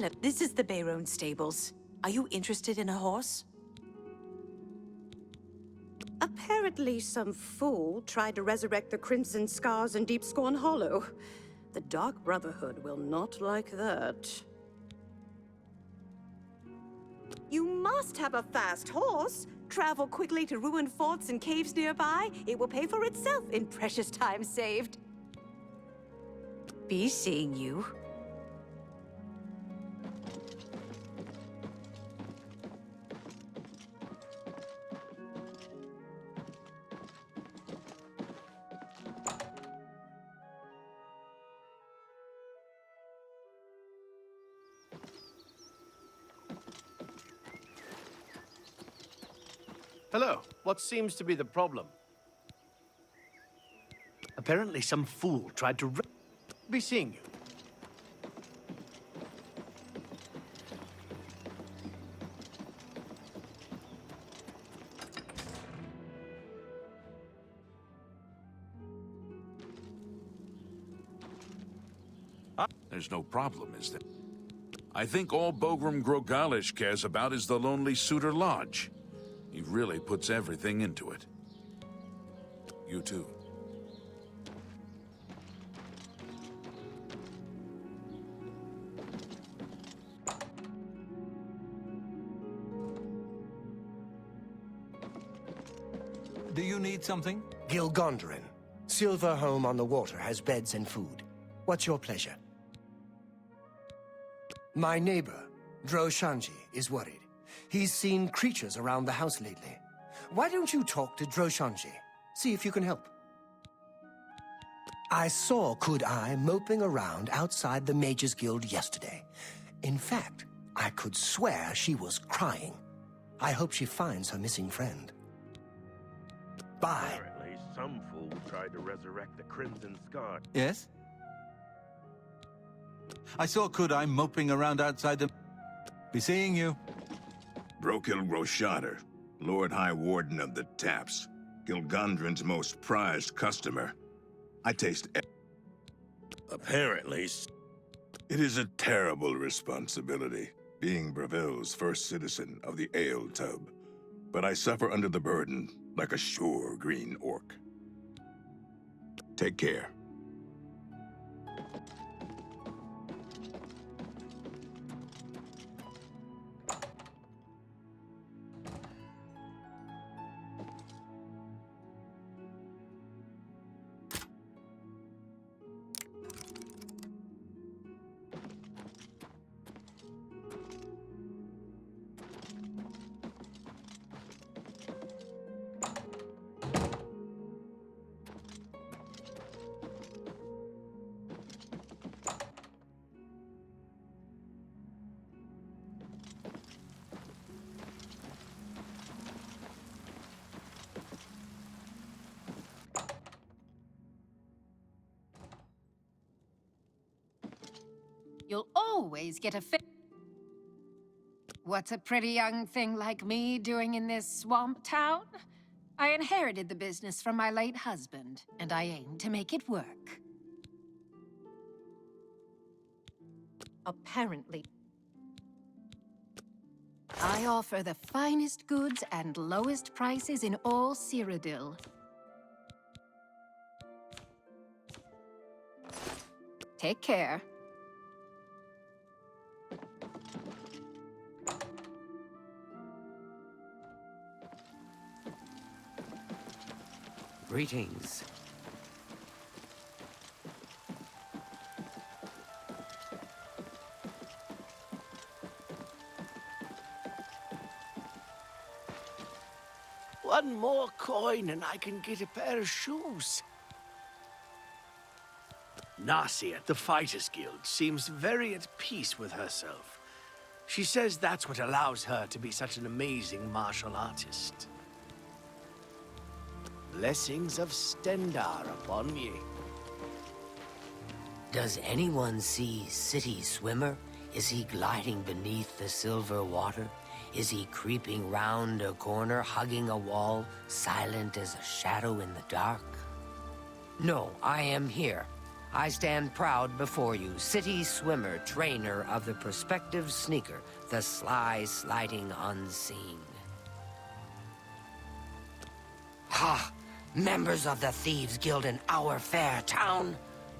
Hello, this is the Bayron stables. Are you interested in a horse? Apparently some fool tried to resurrect the Crimson Scars in Deep Scorn Hollow. The Dark Brotherhood will not like that. You must have a fast horse. Travel quickly to ruined forts and caves nearby. It will pay for itself in precious time saved. Be seeing you. Hello. What seems to be the problem? Apparently some fool tried to be seeing you. There's no problem, is there? I think all Bogram Grogalish cares about is the Lonely Suitor Lodge. He really puts everything into it. You too. Do you need something? Gilgondrin. Silver Home on the Water has beds and food. What's your pleasure? My neighbor, Droshanji, is worried. He's seen creatures around the house lately. Why don't you talk to Droshanji? See if you can help. I saw Kudai moping around outside the Mages Guild yesterday. In fact, I could swear she was crying. I hope she finds her missing friend. Bye. Apparently, some fool tried to resurrect the Crimson Scar. Yes? I saw Kudai moping around outside the... Be seeing you. Brokil Groshader, Lord High Warden of the Taps, Gilgondrin's most prized customer. I taste... Apparently... It is a terrible responsibility, being Bravil's first citizen of the Ale Tub. But I suffer under the burden like a sure green orc. Take care. You'll always get a What's a pretty young thing like me doing in this swamp town? I inherited the business from my late husband, and I aim to make it work. Apparently. I offer the finest goods and lowest prices in all Cyrodiil. Take care. Greetings. One more coin and I can get a pair of shoes. Nasi at the Fighters Guild seems very at peace with herself. She says that's what allows her to be such an amazing martial artist. Blessings of Stendar upon ye. Does anyone see City Swimmer? Is he gliding beneath the silver water? Is he creeping round a corner, hugging a wall, silent as a shadow in the dark? No, I am here. I stand proud before you, city swimmer, trainer of the prospective sneaker, the sly sliding unseen. Ha! Members of the Thieves Guild in our fair town?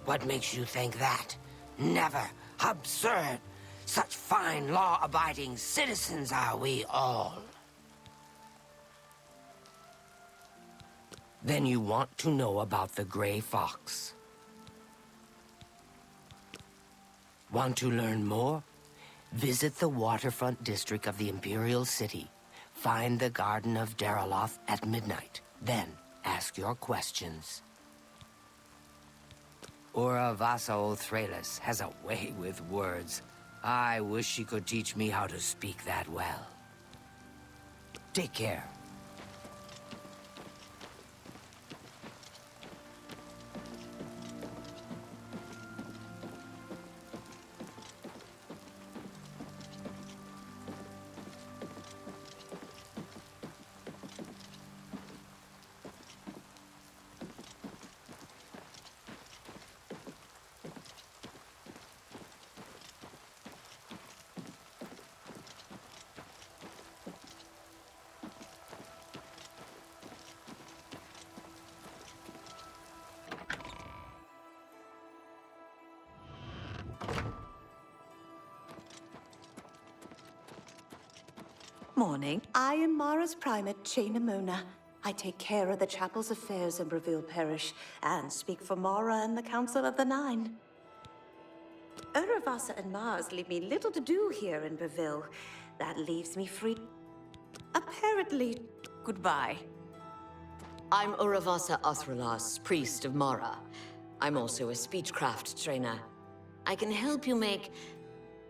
What makes you think that? Never. Absurd. Such fine law-abiding citizens are we all. Then you want to know about the Gray Fox. Want to learn more? Visit the waterfront district of the Imperial City. Find the Garden of Daraloth at midnight. Then ask your questions. Uravasa Othralis has a way with words. I wish she could teach me how to speak that well. Take care. Morning. I am Mara's primate, Jaina Mona. I take care of the chapel's affairs in Bravil Parish, and speak for Mara and the Council of the Nine. Uravasa and Mars leave me little to do here in Bravil. That leaves me free. Apparently. Goodbye. I'm Uravasa Othralos, priest of Mara. I'm also a speechcraft trainer. I can help you make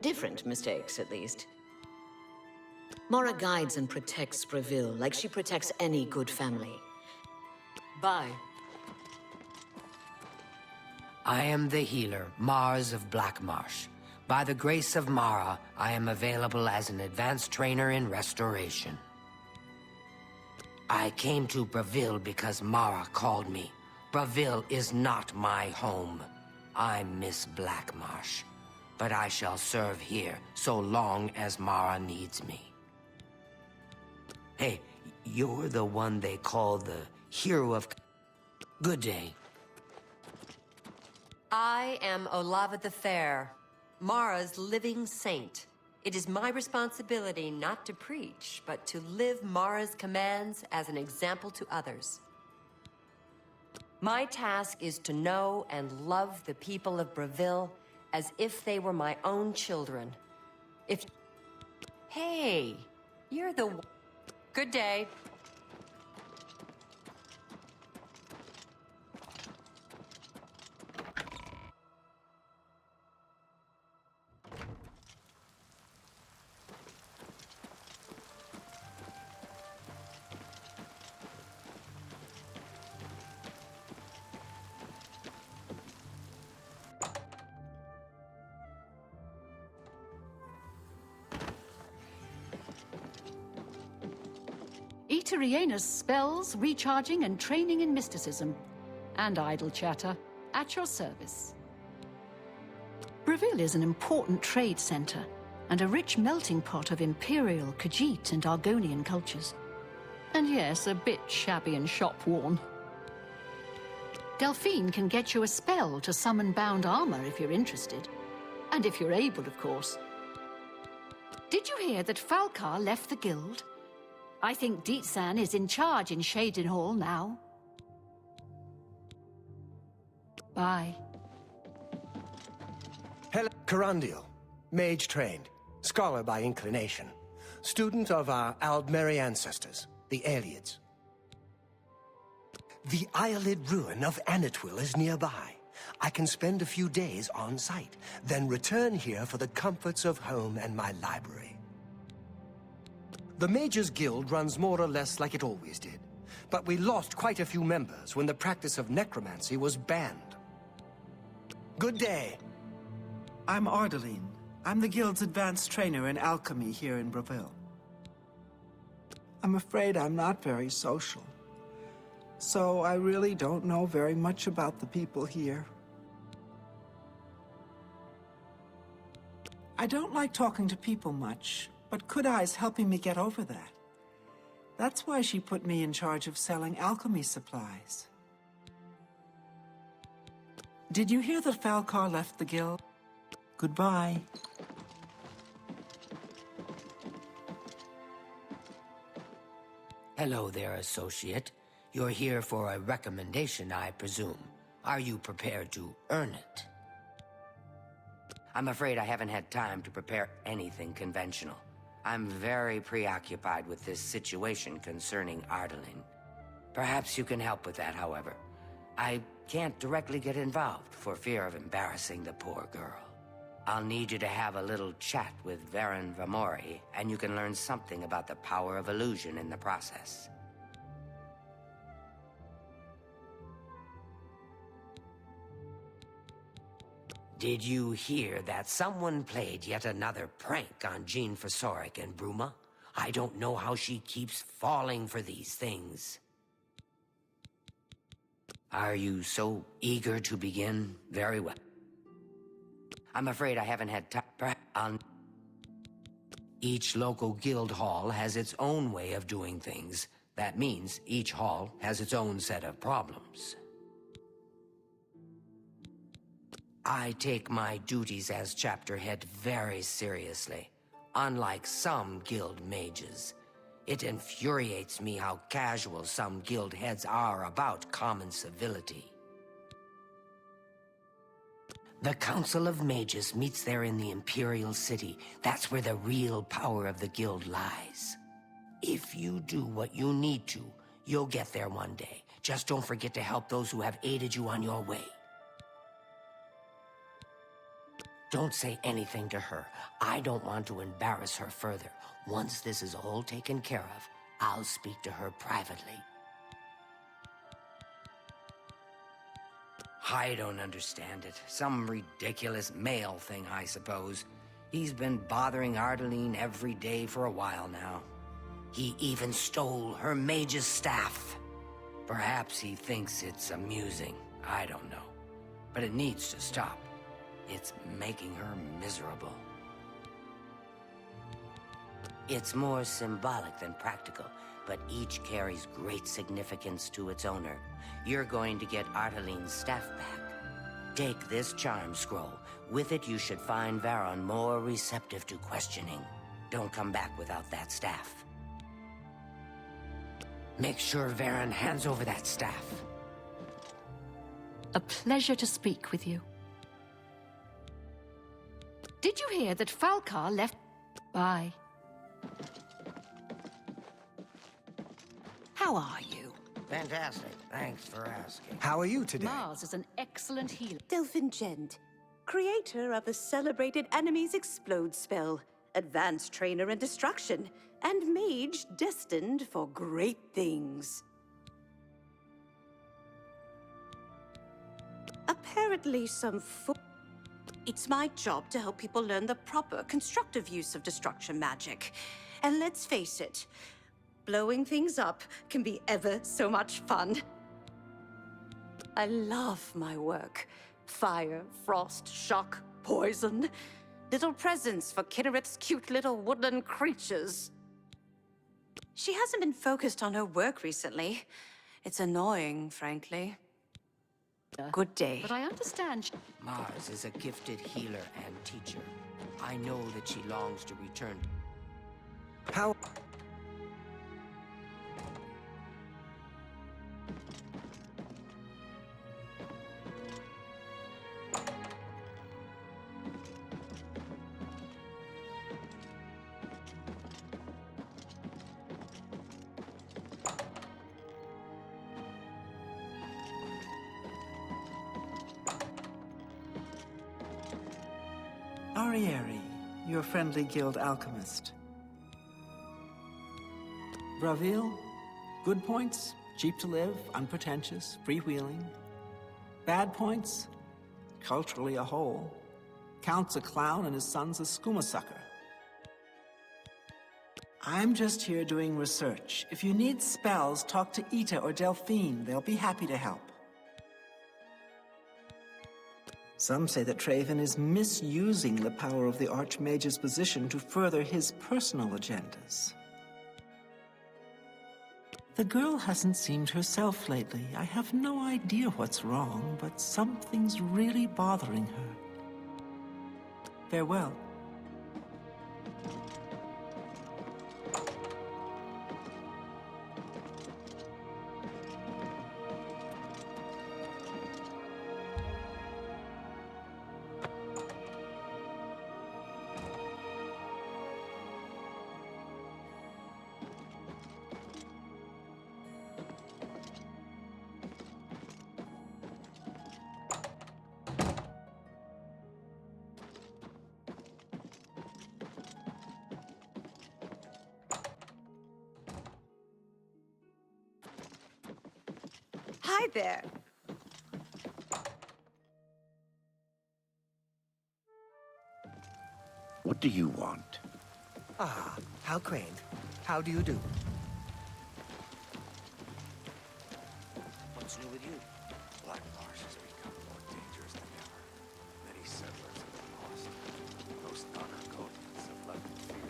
different mistakes, at least. Mara guides and protects Bravil like she protects any good family. Bye. I am the healer, Mars of Blackmarsh. By the grace of Mara, I am available as an advanced trainer in restoration. I came to Bravil because Mara called me. Bravil is not my home. I miss Blackmarsh. But I shall serve here so long as Mara needs me. Hey, you're the one they call the hero of... Good day. I am Olava the Fair, Mara's living saint. It is my responsibility not to preach, but to live Mara's commands as an example to others. My task is to know and love the people of Bravil as if they were my own children. Hey, you're the... Good day. Eteriena's spells, recharging and training in mysticism. And idle chatter. At your service. Bravil is an important trade center, and a rich melting pot of Imperial, Khajiit, and Argonian cultures. And yes, a bit shabby and shop-worn. Delphine can get you a spell to summon bound armor if you're interested. And if you're able, of course. Did you hear that Falcar left the guild? I think Deetsan is in charge in Shaden Hall now. Bye. Hello, Carandial. Mage trained. Scholar by inclination. Student of our Aldmeri ancestors, the Aelids. The Eyelid ruin of Anatwil is nearby. I can spend a few days on site, then return here for the comforts of home and my library. The Mages Guild runs more or less like it always did, but we lost quite a few members when the practice of necromancy was banned. Good day. I'm Ardeline. I'm the Guild's advanced trainer in alchemy here in Bravil. I'm afraid I'm not very social, so I really don't know very much about the people here. I don't like talking to people much, but Kudai's helping me get over that. That's why she put me in charge of selling alchemy supplies. Did you hear that Falcar left the guild? Goodbye. Hello there, associate. You're here for a recommendation, I presume. Are you prepared to earn it? I'm afraid I haven't had time to prepare anything conventional. I'm very preoccupied with this situation concerning Ardaline. Perhaps you can help with that, however. I can't directly get involved for fear of embarrassing the poor girl. I'll need you to have a little chat with Varen Vamori, and you can learn something about the power of illusion in the process. Did you hear that someone played yet another prank on Jean Fosoric and Bruma? I don't know how she keeps falling for these things. Are you so eager to begin? Very well. I'm afraid I haven't had time. Each local guild hall has its own way of doing things. That means each hall has its own set of problems. I take my duties as chapter head very seriously, unlike some guild mages. It infuriates me how casual some guild heads are about common civility. The Council of Mages meets there in the Imperial City. That's where the real power of the guild lies. If you do what you need to, you'll get there one day. Just don't forget to help those who have aided you on your way. Don't say anything to her. I don't want to embarrass her further. Once this is all taken care of, I'll speak to her privately. I don't understand it. Some ridiculous male thing, I suppose. He's been bothering Ardaline every day for a while now. He even stole her mage's staff. Perhaps he thinks it's amusing. I don't know. But it needs to stop. It's making her miserable. It's more symbolic than practical, but each carries great significance to its owner. You're going to get Ardaline's staff back. Take this charm scroll. With it, you should find Varon more receptive to questioning. Don't come back without that staff. Make sure Varon hands over that staff. A pleasure to speak with you. Did you hear that Falcar left? Bye. How are you? Fantastic. Thanks for asking. How are you today? Mars is an excellent healer. Delphin Gent, creator of the celebrated Enemies Explode spell, advanced trainer in destruction, and mage destined for great things. Apparently some It's my job to help people learn the proper, constructive use of destruction magic. And let's face it, blowing things up can be ever so much fun. I love my work. Fire, frost, shock, poison. Little presents for Kinneret's cute little woodland creatures. She hasn't been focused on her work recently. It's annoying, frankly. Good day. But I understand. Mars is a gifted healer and teacher. I know that she longs to return. How? Arieri, your friendly guild alchemist. Bravil, good points, cheap to live, unpretentious, freewheeling. Bad points, culturally a hole. Count's a clown and his son's a skooma sucker. I'm just here doing research. If you need spells, talk to Ita or Delphine. They'll be happy to help. Some say that Traven is misusing the power of the Archmage's position to further his personal agendas. The girl hasn't seemed herself lately. I have no idea what's wrong, but something's really bothering her. Farewell. Hi there. What do you want? Ah, how quaint. How do you do? What's new with you? Black Marsh has become more dangerous than ever. Many settlers have been lost. Most non-Argonians have left in fear.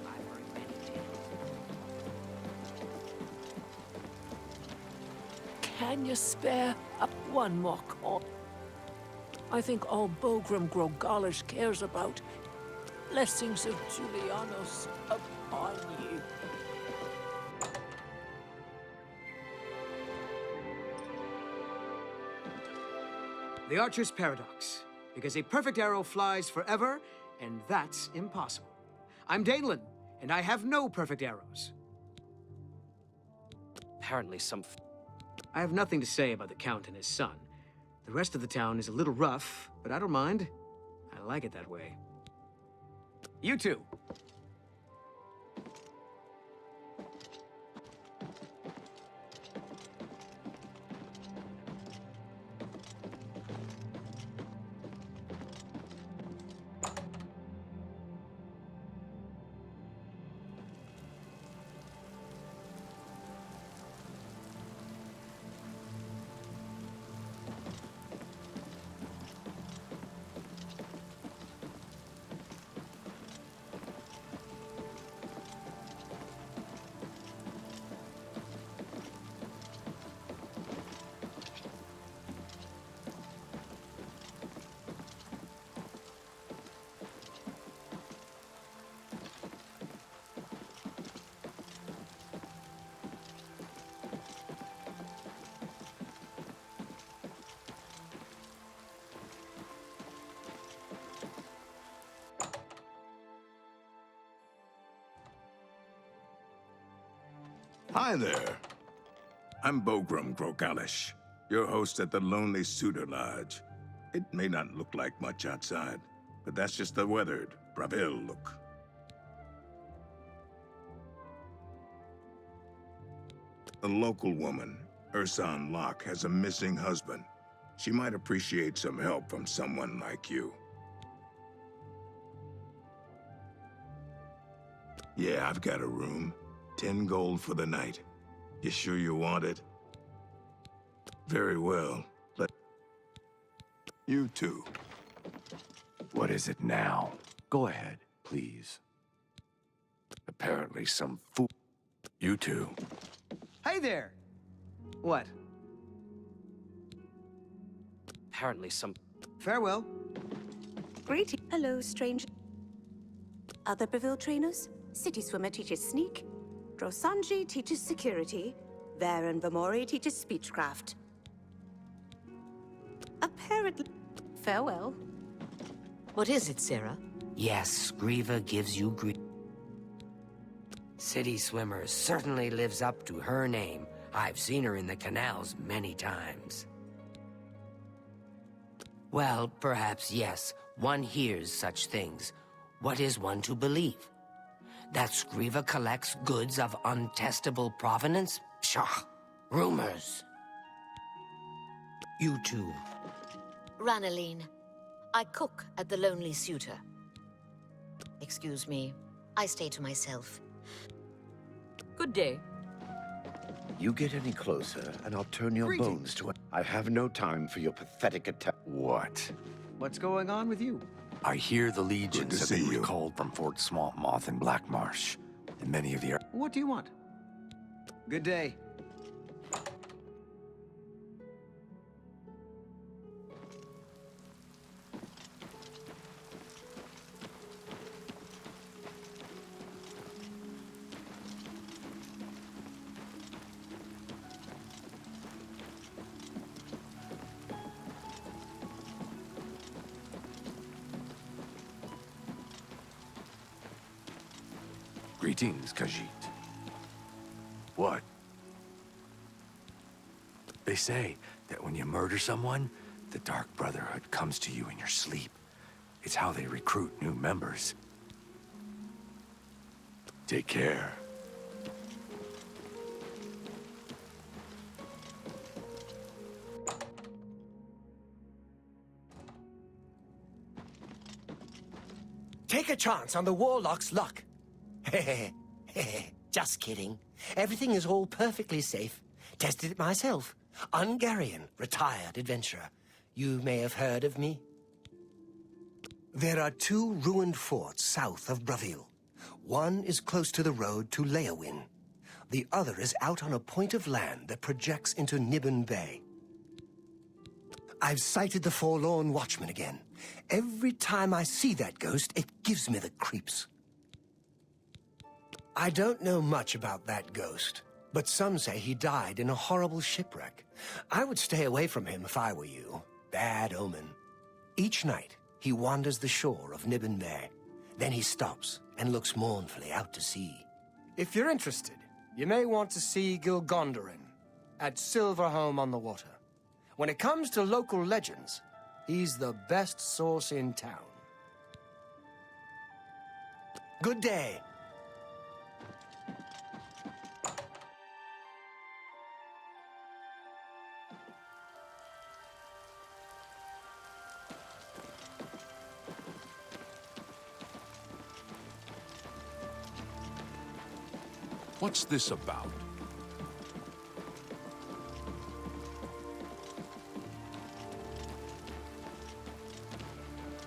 I've heard many tales. Can you spare up one more call? I think all Bogrum Grogalish cares about. Blessings of Julianos upon you. The Archer's Paradox. Because a perfect arrow flies forever, and that's impossible. I'm Danelan, and I have no perfect arrows. Apparently I have nothing to say about the Count and his son. The rest of the town is a little rough, but I don't mind. I like it that way. You two. Hi there. I'm Bogrum Grogalish, your host at the Lonely Suitor Lodge. It may not look like much outside, but that's just the weathered Bravil look. A local woman, Ursan Locke, has a missing husband. She might appreciate some help from someone like you. Yeah, I've got a room. 10 gold for the night. You sure you want it? Very well. You too. What is it now? Go ahead, please. Apparently some fool. You two. Hey there! What? Apparently Farewell. Greeting. Hello, stranger. Other Bravil trainers? City Swimmer teaches sneak. Drosanji teaches security. Varen Vamori teaches speechcraft. Apparently... Farewell. What is it, Sarah? Yes, Grieva gives you grief. City Swimmer certainly lives up to her name. I've seen her in the canals many times. Well, perhaps yes, one hears such things. What is one to believe? That Grieva collects goods of untestable provenance? Pshaw, rumors. You too. Ranaline, I cook at the Lonely Suitor. Excuse me, I stay to myself. Good day. You get any closer, and I'll turn your bones to it. I have no time for your pathetic attack. What? What's going on with you? I hear the legions have been recalled from Fort Swamp Moth and Black Marsh, and many of the... What do you want? Good day. Greetings, Khajiit. What? They say that when you murder someone, the Dark Brotherhood comes to you in your sleep. It's how they recruit new members. Take care. Take a chance on the Warlock's luck. Just kidding. Everything is all perfectly safe. Tested it myself. Ungarian, retired adventurer. You may have heard of me. There are 2 ruined forts south of Bravil. One is close to the road to Leowin. The other is out on a point of land that projects into Nibbon Bay. I've sighted the Forlorn Watchman again. Every time I see that ghost, it gives me the creeps. I don't know much about that ghost, but some say he died in a horrible shipwreck. I would stay away from him if I were you. Bad omen. Each night, he wanders the shore of Nibbon Bay. Then he stops and looks mournfully out to sea. If you're interested, you may want to see Gilgondarin at Silverholm on the Water. When it comes to local legends, he's the best source in town. Good day. What's this about?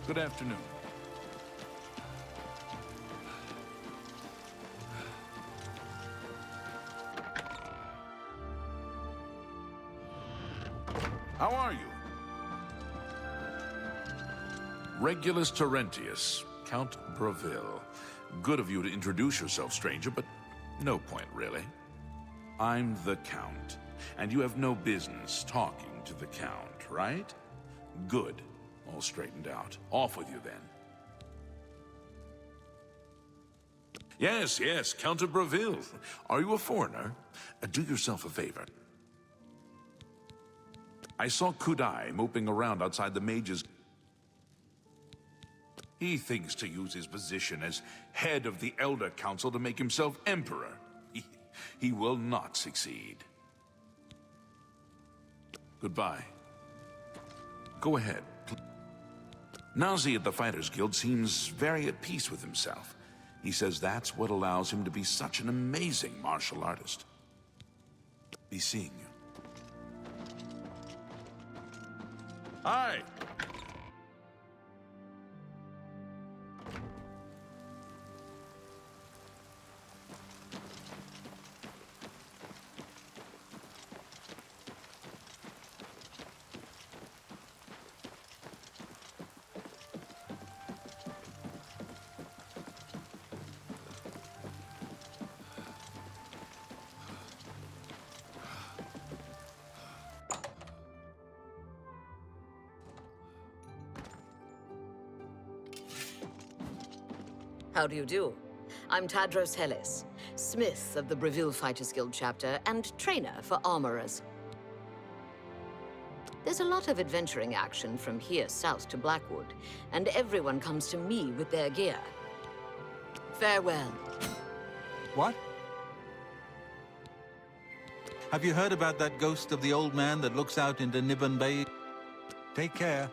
Good afternoon. How are you? Regulus Terentius, Count Bravil. Good of you to introduce yourself, stranger, but no point, really. I'm the Count, and you have no business talking to the Count, right? Good. All straightened out. Off with you, then. Yes, Count of Bravil. Are you a foreigner? Do yourself a favor. I saw Kudai moping around outside the mage's... He thinks to use his position as head of the Elder Council to make himself emperor. He will not succeed. Goodbye. Go ahead. Nazi at the Fighters Guild seems very at peace with himself. He says that's what allows him to be such an amazing martial artist. Be seeing you. Hi! How do you do? I'm Tadros Hellis, smith of the Bravil Fighters Guild chapter and trainer for armorers. There's a lot of adventuring action from here south to Blackwood, and everyone comes to me with their gear. Farewell. What? Have you heard about that ghost of the old man that looks out into Nibbon Bay? Take care.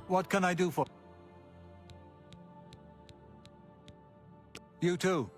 What can I do for... You too.